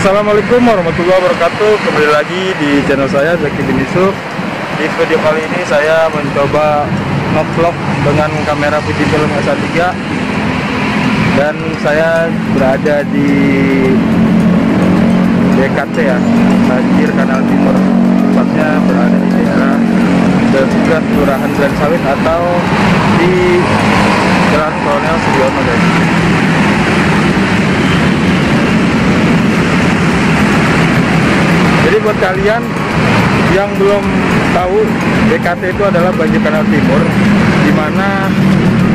Assalamualaikum warahmatullahi wabarakatuh. Kembali lagi di channel saya, Zaki bin Yusuf. Di video kali ini saya mencoba nge-vlog dengan kamera Fujifilm X-A3 dan saya berada di BKT ya, Banjir Kanal Timur. Tepatnya berada di daerah juga Kelurahan Duren Sawit atau di Jalan Kolonel Sudiryono, guys. Jadi buat kalian yang belum tahu, BKT itu adalah Banjir Kanal Timur, dimana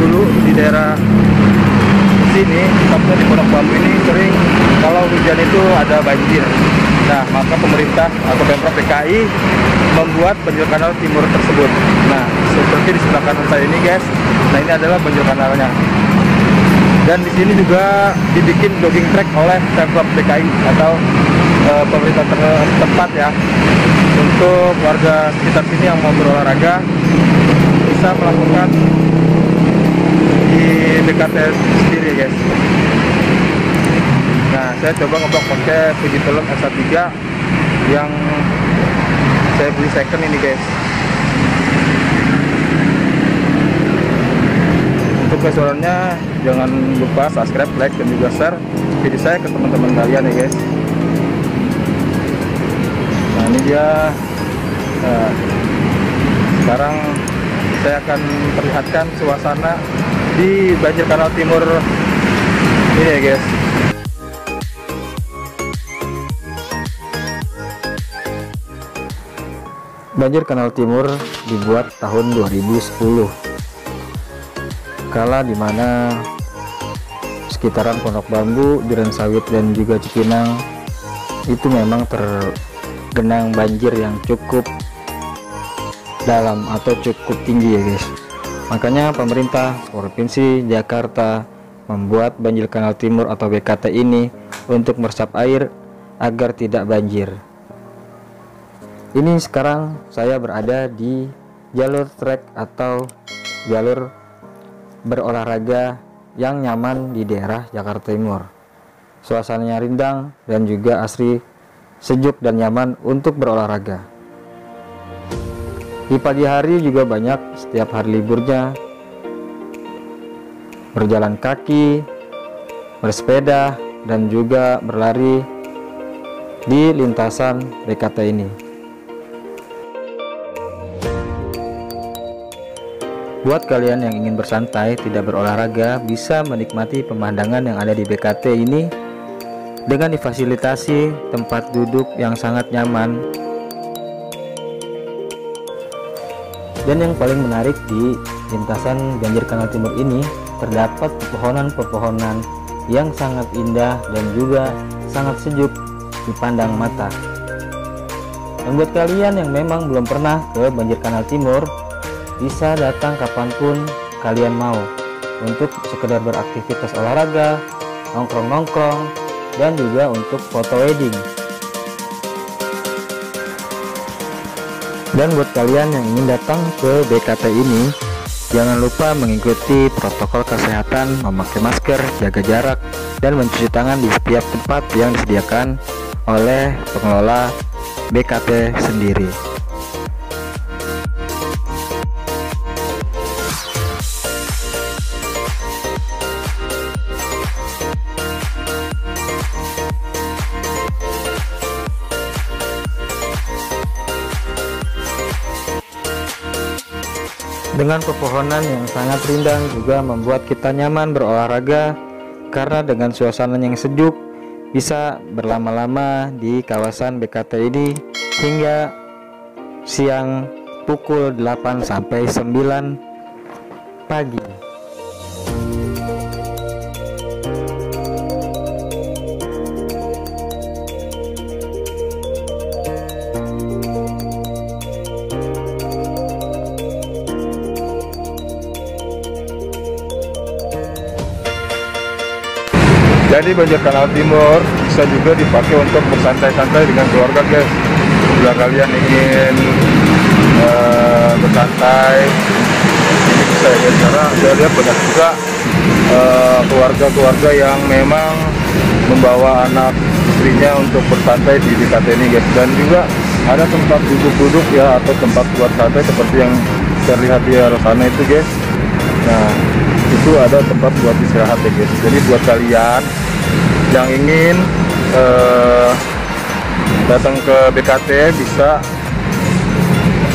dulu di daerah sini, tepatnya di Pondok Bambu ini sering kalau hujan itu ada banjir. Nah, maka pemerintah atau Pemprov DKI membuat Banjir Kanal Timur tersebut. Nah, seperti di sebelah kanan saya ini, guys. Nah, ini adalah banjir kanalnya. Dan di sini juga dibikin jogging track oleh Pemprov DKI atau pemerintah tempat ya, untuk warga sekitar sini yang mau berolahraga bisa melakukan di BKT sendiri, guys. Nah, saya coba ngeblok pakai Fujifilm X-A3 yang saya beli second ini, guys. Untuk keseruannya jangan lupa subscribe, like, dan juga share video saya ke teman-teman kalian ya, guys. Nah, ini dia. Sekarang saya akan perlihatkan suasana di Banjir Kanal Timur ini ya, guys. Banjir Kanal Timur dibuat tahun 2010, kala dimana sekitaran Pondok Bambu, Duren Sawit, dan juga Cipinang itu memang tergenang banjir yang cukup dalam atau cukup tinggi ya, guys. Makanya pemerintah Provinsi Jakarta membuat Banjir Kanal Timur atau BKT ini untuk meresap air agar tidak banjir. Ini sekarang saya berada di jalur trek atau jalur berolahraga yang nyaman di daerah Jakarta Timur. Suasananya rindang dan juga asri, sejuk dan nyaman untuk berolahraga. Di pagi hari juga banyak setiap hari liburnya berjalan kaki, bersepeda, dan juga berlari di lintasan BKT ini. Buat kalian yang ingin bersantai, tidak berolahraga, bisa menikmati pemandangan yang ada di BKT ini dengan difasilitasi tempat duduk yang sangat nyaman. Dan yang paling menarik di lintasan Banjir Kanal Timur ini terdapat pepohonan-pepohonan yang sangat indah dan juga sangat sejuk dipandang mata. Dan buat kalian yang memang belum pernah ke Banjir Kanal Timur, bisa datang kapanpun kalian mau untuk sekedar beraktivitas olahraga, nongkrong-nongkrong, dan juga untuk foto wedding. Dan buat kalian yang ingin datang ke BKT ini, jangan lupa mengikuti protokol kesehatan, memakai masker, jaga jarak, dan mencuci tangan di setiap tempat yang disediakan oleh pengelola BKT sendiri. Dengan pepohonan yang sangat rindang juga membuat kita nyaman berolahraga, karena dengan suasana yang sejuk bisa berlama-lama di kawasan BKT ini hingga siang pukul 8 sampai 9 pagi. Jadi banjir kanal timur bisa juga dipakai untuk bersantai-santai dengan keluarga, guys. Bila kalian ingin bersantai, ini bisa ya, guys. Karena saya lihat banyak juga keluarga-keluarga yang memang membawa anak istrinya untuk bersantai di BKT ini, guys. Dan juga ada tempat duduk-duduk ya, atau tempat buat santai seperti yang terlihat di arah sana itu, guys. Nah, itu ada tempat buat istirahat ya, guys. Jadi buat kalian yang ingin datang ke BKT bisa,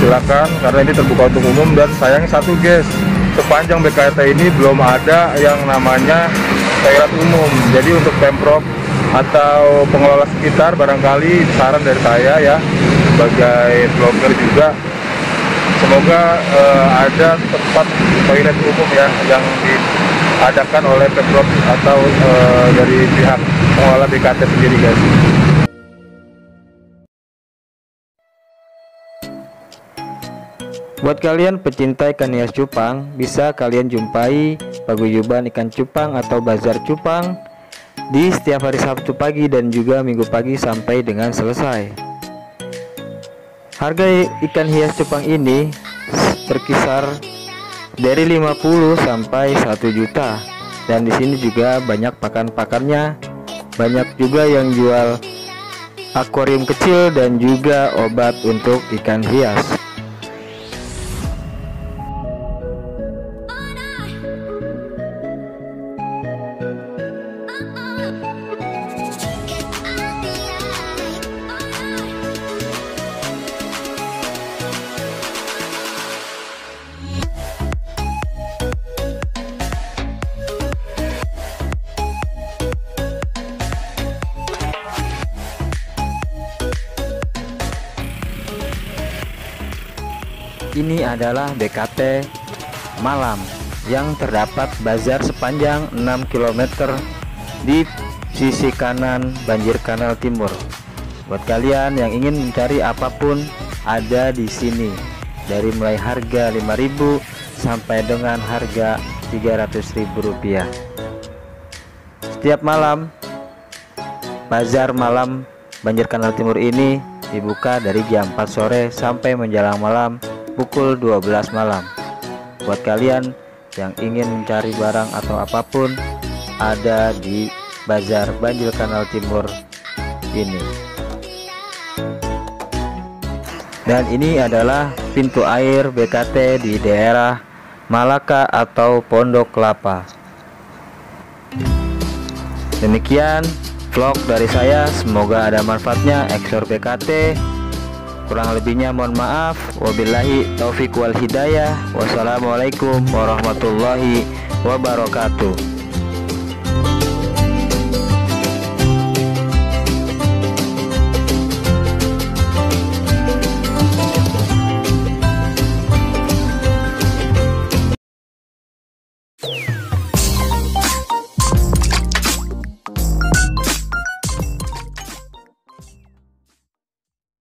silakan, karena ini terbuka untuk umum. Dan sayangnya satu, guys, sepanjang BKT ini belum ada yang namanya toilet umum. Jadi untuk Pemprov atau pengelola sekitar, barangkali saran dari saya ya sebagai vlogger juga, semoga ada tempat toilet umum ya yang diadakan oleh Pemprov atau dari pihak pengelola BKT sendiri, guys. Buat kalian pecinta ikan hias cupang, bisa kalian jumpai paguyuban ikan cupang atau bazar cupang di setiap hari Sabtu pagi dan juga Minggu pagi sampai dengan selesai. Harga ikan hias cupang ini berkisar dari 50 sampai 1 juta. Dan di sini juga banyak pakan-pakannya. Banyak juga yang jual akuarium kecil dan juga obat untuk ikan hias. Ini adalah BKT malam yang terdapat bazar sepanjang 6 km di sisi kanan banjir kanal timur. Buat kalian yang ingin mencari apapun, ada di sini. Dari mulai harga 5.000 sampai dengan harga 300.000 rupiah. Setiap malam bazar malam banjir kanal timur ini dibuka dari jam 4 sore sampai menjelang malam pukul 12 malam. Buat kalian yang ingin mencari barang atau apapun, ada di bazar banjir kanal timur ini. Dan ini adalah pintu air BKT di daerah Malaka atau Pondok Kelapa. Demikian vlog dari saya, semoga ada manfaatnya. Eksor BKT, kurang lebihnya mohon maaf. Wabillahi taufik wal hidayah. Wassalamualaikum warahmatullahi wabarakatuh.